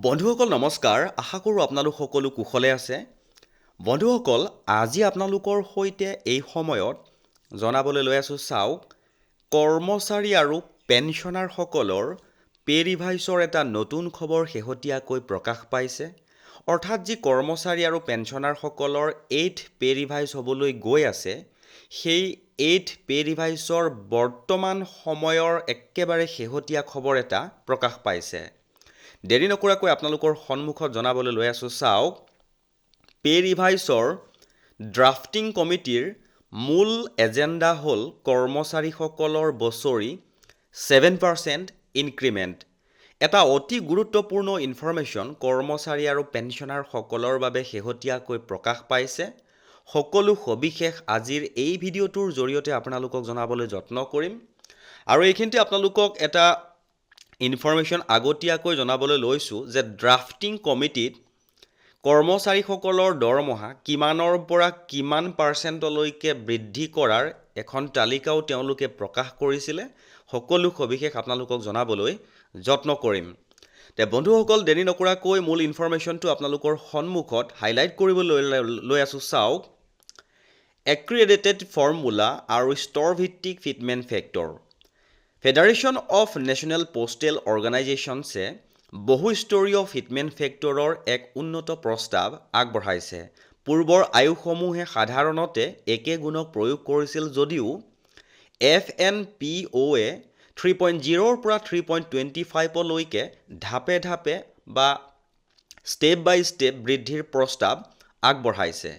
বন্ধুসকল নমস্কাৰ। আশা কৰোঁ আপোনালোক সকলো কুশলে আছে। বন্ধুসকল, আজি আপোনালোকৰ সৈতে এই সময়ত জনাবলৈ লৈ আছোঁ চাওক, কৰ্মচাৰী আৰু পেঞ্চনাৰসকলৰ পে' ৰিভাইজৰ এটা নতুন খবৰ শেহতীয়াকৈ প্ৰকাশ পাইছে। অৰ্থাৎ যি কৰ্মচাৰী আৰু পেঞ্চনাৰসকলৰ 8th পে' ৰিভাইজ হ'বলৈ গৈ আছে, সেই 8th পে' ৰিভাইজৰ বৰ্তমান সময়ৰ একেবাৰে শেহতীয়া খবৰ এটা প্ৰকাশ পাইছে। দেৰি নকৰাকৈ আপোনালোকৰ সন্মুখত জনাবলৈ লৈ আছোঁ চাওক, পে' ৰিভাইজৰ ড্ৰাফটিং কমিটিৰ মূল এজেণ্ডা হ'ল কৰ্মচাৰীসকলৰ বছৰি 7% ইনক্ৰিমেণ্ট। এটা অতি গুৰুত্বপূৰ্ণ ইনফৰমেশ্যন কৰ্মচাৰী আৰু পেঞ্চনাৰসকলৰ বাবে শেহতীয়াকৈ প্ৰকাশ পাইছে। সকলো সবিশেষ আজিৰ এই ভিডিঅ'টোৰ জৰিয়তে আপোনালোকক জনাবলৈ যত্ন কৰিম। আৰু এইখিনিতে আপোনালোকক এটা ইনফৰমেশ্যন আগতীয়াকৈ জনাবলৈ লৈছোঁ যে ড্ৰাফটিং কমিটিত কৰ্মচাৰীসকলৰ দৰমহা কিমানৰ পৰা কিমান পাৰ্চেণ্টলৈকে বৃদ্ধি কৰাৰ এখন তালিকাও তেওঁলোকে প্ৰকাশ কৰিছিলে। সকলো সবিশেষ আপোনালোকক জনাবলৈ যত্ন কৰিম। বন্ধুসকল, দেৰি নকৰাকৈ মূল ইনফৰমেশ্যনটো আপোনালোকৰ সন্মুখত হাইলাইট কৰিবলৈ লৈ আছোঁ চাওক, এক্ৰিডেটেড ফৰ্মুলা আৰু ষ্টৰ ভিত্তিক fitment factor. Federation of national postal অৰ্গেনাইজেশ্যনছে বহুস্তৰীয় ফিটমেণ্ট ফেক্টৰৰ এক উন্নত প্ৰস্তাৱ আগবঢ়াইছে। পূৰ্বৰ আয়োগসমূহে সাধাৰণতে একে গুণক প্ৰয়োগ কৰিছিল যদিও FNPOয়ে 3.0ৰ পৰা 3.25লৈকে ধাপে ধাপে বা ষ্টেপ বাই ষ্টেপ বৃদ্ধিৰ প্ৰস্তাৱ আগবঢ়াইছে।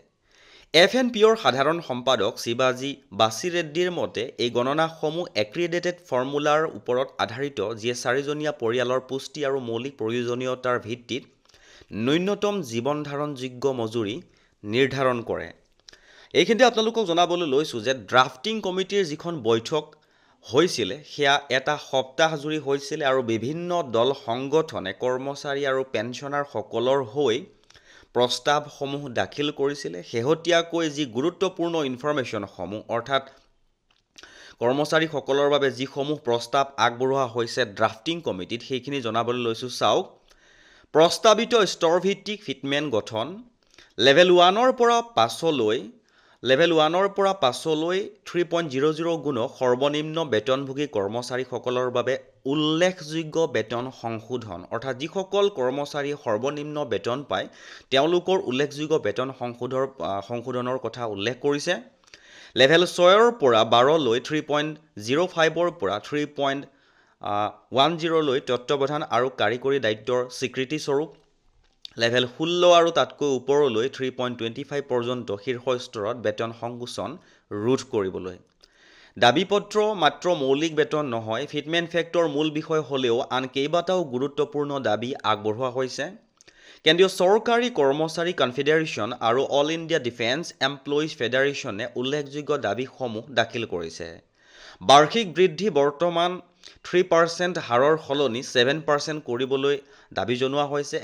FNPOৰ সাধাৰণ সম্পাদক শিৱাজী বাছিৰেড্ডিৰ মতে এই গণনাসমূহ এক্ৰিডেটেড ফৰ্মুলাৰ ওপৰত আধাৰিত, যিয়ে 4জনীয়া পৰিয়ালৰ পুষ্টি আৰু মৌলিক প্ৰয়োজনীয়তাৰ ভিত্তিত ন্যূনতম জীৱন ধাৰণযোগ্য মজুৰি নিৰ্ধাৰণ কৰে। এইখিনিতে আপোনালোকক জনাবলৈ লৈছোঁ যে ড্ৰাফটিং কমিটিৰ যিখন বৈঠক হৈছিলে সেয়া এটা সপ্তাহ জুৰি হৈছিলে আৰু বিভিন্ন দল সংগঠনে কৰ্মচাৰী আৰু পেঞ্চনাৰসকলৰ হৈ প্ৰস্তাৱসমূহ দাখিল কৰিছিলে। শেহতীয়াকৈ যি গুৰুত্বপূৰ্ণ ইনফৰমেশ্যনসমূহ, অৰ্থাৎ কৰ্মচাৰীসকলৰ বাবে যিসমূহ প্ৰস্তাৱ আগবঢ়োৱা হৈছে ড্ৰাফটিং কমিটিত, সেইখিনি জনাবলৈ লৈছোঁ চাওক। প্ৰস্তাৱিত স্তৰভিত্তিক ফিটমেণ্ট গঠন লেভেল 1ৰ পৰা 5লৈ 3.00 গুণক সৰ্বনিম্ন বেতনভোগী কৰ্মচাৰীসকলৰ বাবে উল্লেখযোগ্য বেতন সংশোধন, অৰ্থাৎ যিসকল কৰ্মচাৰীয়ে সৰ্বনিম্ন বেতন পায় তেওঁলোকৰ উল্লেখযোগ্য বেতন সংশোধনৰ কথা উল্লেখ কৰিছে। লেভেল 6ৰ পৰা 12লৈ 3.05ৰ পৰা 3.10লৈ তত্ত্বাৱধান আৰু কাৰিকৰী দায়িত্বৰ স্বীকৃতিস্বৰূপ, লেভেল 16 আৰু তাতকৈ ওপৰলৈ 3.25 পৰ্যন্ত শীৰ্ষ স্তৰত বেতন সংকোচন ৰোধ কৰিবলৈ। দাবীপত্ৰ মাত্ৰ মৌলিক বেতন নহয়, ফিটমেণ্ট ফেক্টৰ মূল বিষয় হ'লেও আন কেইবাটাও গুৰুত্বপূৰ্ণ দাবী আগবঢ়োৱা হৈছে। কেন্দ্ৰীয় চৰকাৰী কৰ্মচাৰী কনফেডাৰেশ্যন আৰু অল ইণ্ডিয়া ডিফেন্স এমপ্লয়িজ ফেডাৰেশ্যনে উল্লেখযোগ্য দাবীসমূহ দাখিল কৰিছে। বাৰ্ষিক বৃদ্ধি বৰ্তমান 3% হাৰৰ সলনি 7% কৰিবলৈ দাবী জনোৱা হৈছে।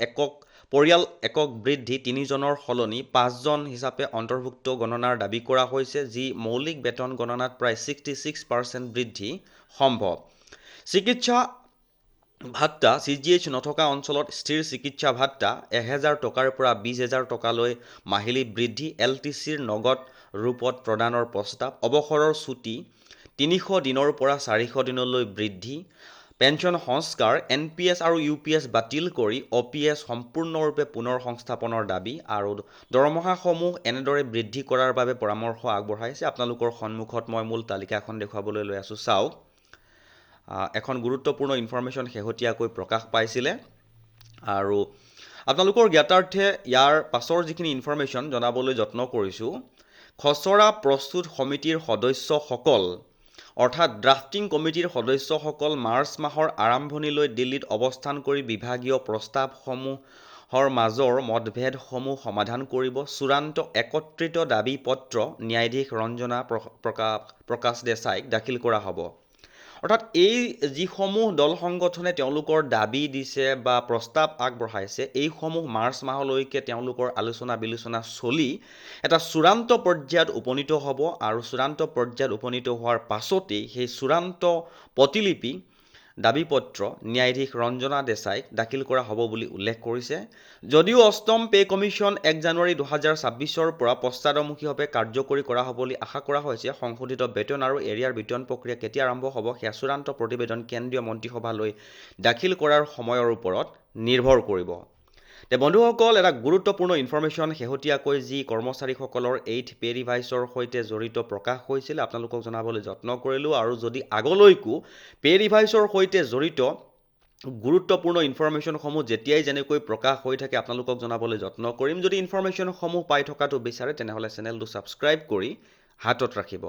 পৰিয়াল একক বৃদ্ধি 3জনৰ সলনি 5জন হিচাপে অন্তৰ্ভুক্ত গণনাৰ দাবী কৰা হৈছে, যি মৌলিক বেতন গণনাত প্ৰায় 66% বৃদ্ধি সম্ভৱ। চিকিৎসা ভাত্তা CGH নথকা অঞ্চলত স্থিৰ চিকিৎসা ভাত্তা 1000 টকাৰ পৰা 20,000 টকালৈ মাহিলী বৃদ্ধি, LTCৰ নগদ ৰূপত প্ৰদানৰ প্ৰস্তাৱ, অৱসৰৰ ছুটী 300 দিনৰ পৰা 400 দিনলৈ বৃদ্ধি, পেঞ্চন সংস্কাৰ NPS আৰু UPS বাতিল কৰি OPS সম্পূৰ্ণৰূপে পুনৰ সংস্থাপনৰ দাবী আৰু দৰমহাসমূহ এনেদৰে বৃদ্ধি কৰাৰ বাবে পৰামৰ্শ আগবঢ়াইছে। আপোনালোকৰ সন্মুখত মই মূল তালিকাখন দেখুৱাবলৈ লৈ আছোঁ চাওক। এখন গুৰুত্বপূৰ্ণ ইনফৰমেশ্যন শেহতীয়াকৈ প্ৰকাশ পাইছিলে আৰু আপোনালোকৰ জ্ঞাতাৰ্থে ইয়াৰ পাছৰ যিখিনি ইনফৰমেশ্যন জনাবলৈ যত্ন কৰিছোঁ। খচৰা প্ৰস্তুত সমিতিৰ সদস্যসকল, অৰ্থাৎ ড্ৰাফটিং কমিটিৰ সদস্যসকল মাৰ্চ মাহৰ আৰম্ভণিলৈ দিল্লীত অৱস্থান কৰি বিভাগীয় প্ৰস্তাৱসমূহৰ মাজৰ মতভেদসমূহ সমাধান কৰিব। চূড়ান্ত একত্ৰিত দাবী পত্ৰ ন্যায়াধীশ ৰঞ্জনা প্ৰকাশ দেশাইক দাখিল কৰা হ'ব। অৰ্থাৎ এই যিসমূহ দল সংগঠনে তেওঁলোকৰ দাবী দিছে বা প্ৰস্তাৱ আগবঢ়াইছে, এইসমূহ মাৰ্চ মাহলৈকে তেওঁলোকৰ আলোচনা বিলোচনা চলি এটা চূড়ান্ত পৰ্যায়ত উপনীত হ'ব আৰু চূড়ান্ত পৰ্যায়ত উপনীত হোৱাৰ পাছতেই সেই চূড়ান্ত প্ৰতিলিপি দাবীপত্ৰ ন্যায়াধীশ ৰঞ্জনা দেশাইক দাখিল কৰা হ'ব বুলি উল্লেখ কৰিছে। যদিও অষ্টম পে কমিশ্যন 1 জানুৱাৰী 2026ৰ পৰা পশ্চাদমুখীভাৱে কাৰ্যকৰী কৰা হ'ব বুলি আশা কৰা হৈছে, সংশোধিত বেতন আৰু এৰিয়াৰ বিতৰণ প্ৰক্ৰিয়া কেতিয়া আৰম্ভ হ'ব সেয়া চূড়ান্ত প্ৰতিবেদন কেন্দ্ৰীয় মন্ত্ৰীসভালৈ দাখিল কৰাৰ সময়ৰ ওপৰত নিৰ্ভৰ কৰিব। বন্ধুসকল, এটা গুৰুত্বপূৰ্ণ ইনফৰমেশ্যন শেহতীয়াকৈ যি কৰ্মচাৰীসকলৰ 8th পে ৰিভাইজৰ সৈতে জড়িত প্ৰকাশ হৈছিল, আপোনালোকক জনাবলৈ যত্ন কৰিলোঁ। আৰু যদি আগলৈকো পে ৰিভাইজৰ সৈতে জড়িত গুৰুত্বপূৰ্ণ ইনফৰমেশ্যনসমূহ যেতিয়াই যেনেকৈ প্ৰকাশ হৈ থাকে আপোনালোকক জনাবলৈ যত্ন কৰিম। যদি ইনফৰমেশ্যনসমূহ পাই থকাটো বিচাৰে তেনেহ'লে চেনেলটো ছাবস্ক্ৰাইব কৰি হাতত ৰাখিব।